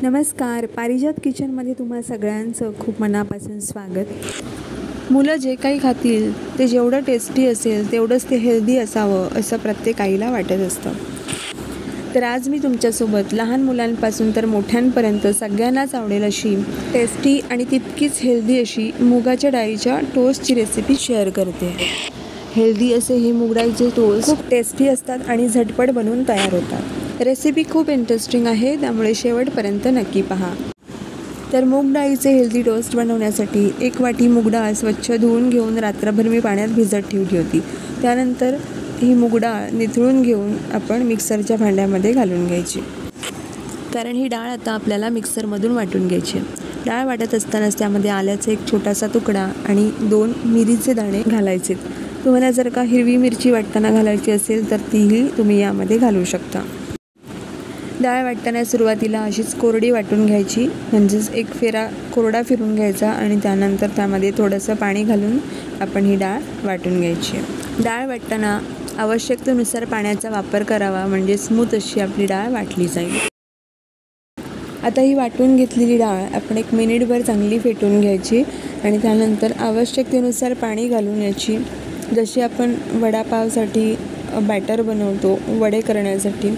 नमस्कार, पारिजात किचनमध्ये तुम्हा सगळ्यांचं खूप मनापासून स्वागत. मुलं जे काही खातील ते जेवढं टेस्टी असेल तेवढंच ते हेल्दी असावं असं प्रत्येक आईला वाटत असतं. तर आज मी तुमच्यासोबत लहान मुलांपासून तर मोठ्यांपर्यंत सगळ्यांनाच आवडेल अशी टेस्टी आणि तितकीच हेल्दी अशी मुगाच्या डाळीच्या टोस्टची रेसिपी शेअर करते. हेल्दी असे हे मूग डाळीचे टोस्ट खूप टेस्टी असतात आणि झटपट बनवून तयार होतात. रेसिपी खूप इंटरेस्टिंग आहे, त्यामुळे शेवटपर्यंत नक्की पहा. तर मूग डाळीचे हेल्दी टोस्ट बनवण्यासाठी 1 वाटी मूग डाळ स्वच्छ धुवून घेऊन रात्रभर मी पाण्यात भिजत ठेवली होती. त्यानंतर ही मूग डाळ निथळून घेऊन आपण मिक्सरच्या भांड्यामध्ये घालून घ्यायची, कारण ही डाळ आता आपल्याला मिक्सरमधून वाटून घ्यायची. डाळ वाटत असतानाच त्यामध्ये आल्याचा एक छोटासा तुकडा आणि 2 मिरीचे दाणे घालायचे. तुम्हाला जर का हिरवी मिरची वाटताना घालायची असेल तर तीही तुम्ही यामध्ये घालू शकता. डाळ वाटताना सुरुवातीला अशीच कोरडी वाटून घ्यायची, म्हणजेच एक फेरा कोरडा फिरून घ्यायचा आणि त्यानंतर त्यामध्ये थोडंसं पाणी घालून आपण ही डाळ वाटून घ्यायची. डाळ वाटताना आवश्यकतेनुसार पाण्याचा वापर करावा, म्हणजे स्मूथ अशी आपली डाळ वाटली जाईल. आता ही वाटून घेतलेली डाळ आपण 1 मिनिटभर चांगली फेटून घ्यायची आणि त्यानंतर आवश्यकतेनुसार पाणी घालून याची, जशी आपण वडापावसाठी बॅटर बनवतो वडे करण्यासाठी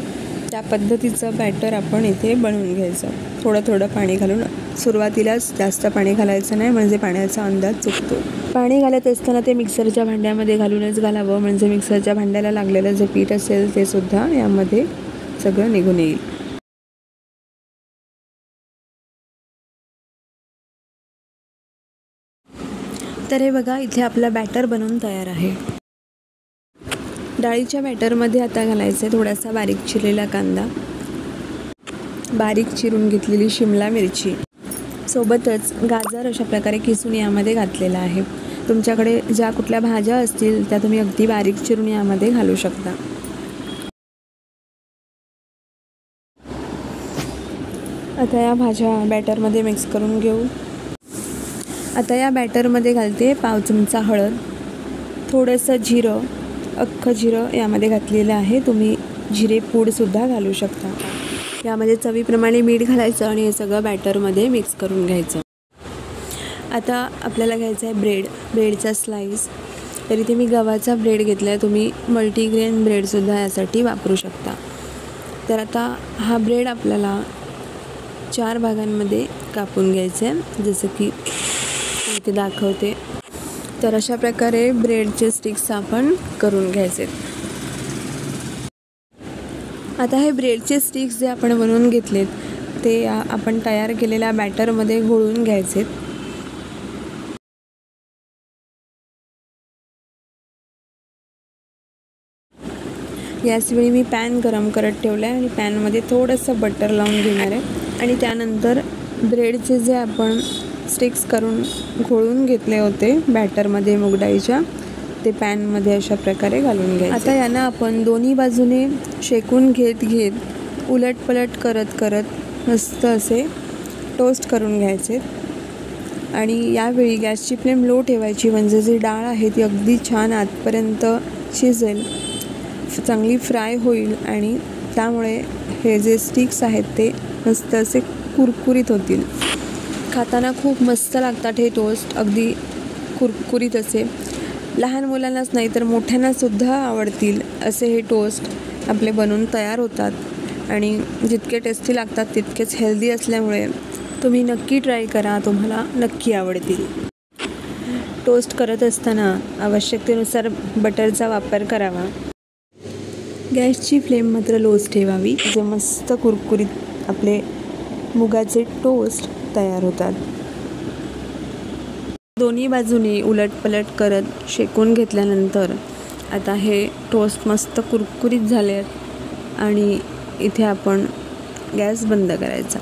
त्या पद्धतीचं बॅटर आपण इथे बनवून घ्यायचं. थोडं पाणी घालून, सुरुवातीलाच जास्त पाणी घालायचं नाही, म्हणजे पाण्याचा अंदाज चुकतो. पाणी घालत असताना ते मिक्सरच्या भांड्यामध्ये घालूनच घालावं, म्हणजे मिक्सरच्या भांड्याला लागलेलं जे पीठ असेल ते सुद्धा यामध्ये सगळं निघून येईल. तर हे बघा, इथे आपला बॅटर बनवून तयार आहे. डाळीच्या बॅटरमध्ये आता घालायचं आहे थोडासा बारीक चिरलेला कांदा, बारीक चिरून घेतलेली शिमला मिरची, सोबतच गाजर अशा प्रकारे किसून यामध्ये घातलेला आहे. तुमच्याकडे ज्या कुठल्या भाज्या असतील त्या तुम्ही अगदी बारीक चिरून यामध्ये घालू शकता. आता या भाज्या बॅटरमध्ये मिक्स करून घेऊ. आता या बॅटरमध्ये घालते पाव चमचा हळद, थोडंसं जिरं, अख्खं जिरं यामध्ये घातलेलं आहे. तुम्ही जिरे पूडसुद्धा घालू शकता. यामध्ये चवीप्रमाणे मीठ घालायचं आणि हे सगळं बॅटरमध्ये मिक्स करून घ्यायचं. आता आपल्याला घ्यायचं आहे ब्रेडचा स्लाईस. तर इथे मी गव्हाचा ब्रेड घेतला आहे, तुम्ही मल्टीग्रेन ब्रेडसुद्धा यासाठी वापरू शकता. तर आता हा ब्रेड आपल्याला 4 भागांमध्ये कापून घ्यायचं आहे, जसं की इथे दाखवते. तर अशा प्रकारे ब्रेडचे स्टिक्स आपण करून घ्यायचे. आता हे ब्रेडचे स्टिक्स जे आपण बनवून घेतलेत ते आपण तयार केलेल्या बॅटरमध्ये घोळून घ्यायचे. याचवेळी मी पॅन गरम करत ठेवला आहे आणि पॅनमध्ये थोडंसं बटर लावून घेणार आहे आणि त्यानंतर ब्रेडचे जे आपण स्टिक्स करून घोळून घेतले होते बॅटरमध्ये मूग डाळीच्या, ते पॅनमध्ये अशा प्रकारे घालून घ्यायचे. आता यांना आपण दोन्ही बाजूने शेकून घेत उलटपलट करत मस्त असे टोस्ट करून घ्यायचे. आणि यावेळी गॅसची फ्लेम लो ठेवायची, म्हणजे जी डाळ आहे ती अगदी छान आतपर्यंत शिजेल, चांगली फ्राय होईल आणि त्यामुळे हे जे स्टिक्स आहेत ते मस्त असे कुरकुरीत होतील. खाताना खूप मस्त लागतात हे टोस्ट, अगदी कुरकुरीत असे. लहान मुलांनाच नाही तर मोठ्यांनासुद्धा आवडतील असे हे टोस्ट आपले बनवून तयार होतात आणि जितके टेस्टी लागतात तितकेच हेल्दी असल्यामुळे तुम्ही नक्की ट्राय करा, तुम्हाला नक्की आवडतील. टोस्ट करत असताना आवश्यकतेनुसार बटरचा वापर करावा. गॅसची फ्लेम मात्र लोच ठेवावी, जे मस्त कुरकुरीत आपले मुगाचे टोस्ट तयार होतात. दोन्ही बाजूने उलटपलट करत शेकून घेतल्यानंतर आता हे टोस्ट मस्त कुरकुरीत झाले आहेत आणि इथे आपण गॅस बंद करायचा.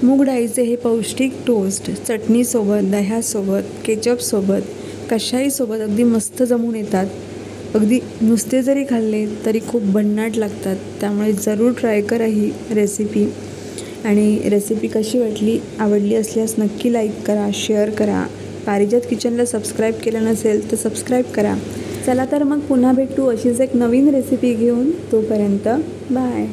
मूग डाळीचे हे पौष्टिक टोस्ट चटणीसोबत, दह्यासोबत, केचपसोबत, कशाईसोबत अगदी मस्त जमून येतात. अगदी नुसते जरी खाल्ले तरी खूप भन्नाट लागतात. त्यामुळे जरूर ट्राय करा ही रेसिपी. आणि रेसिपी कशी आवडली असल्यास नक्की लाईक करा, शेअर करा. पारिजात किचनला सबस्क्राईब केलं नसेल तर सबस्क्राईब करा. चला तर मग पुन्हा भेटू अशीच एक नवीन रेसिपी घेऊन. तोपर्यंत बाय.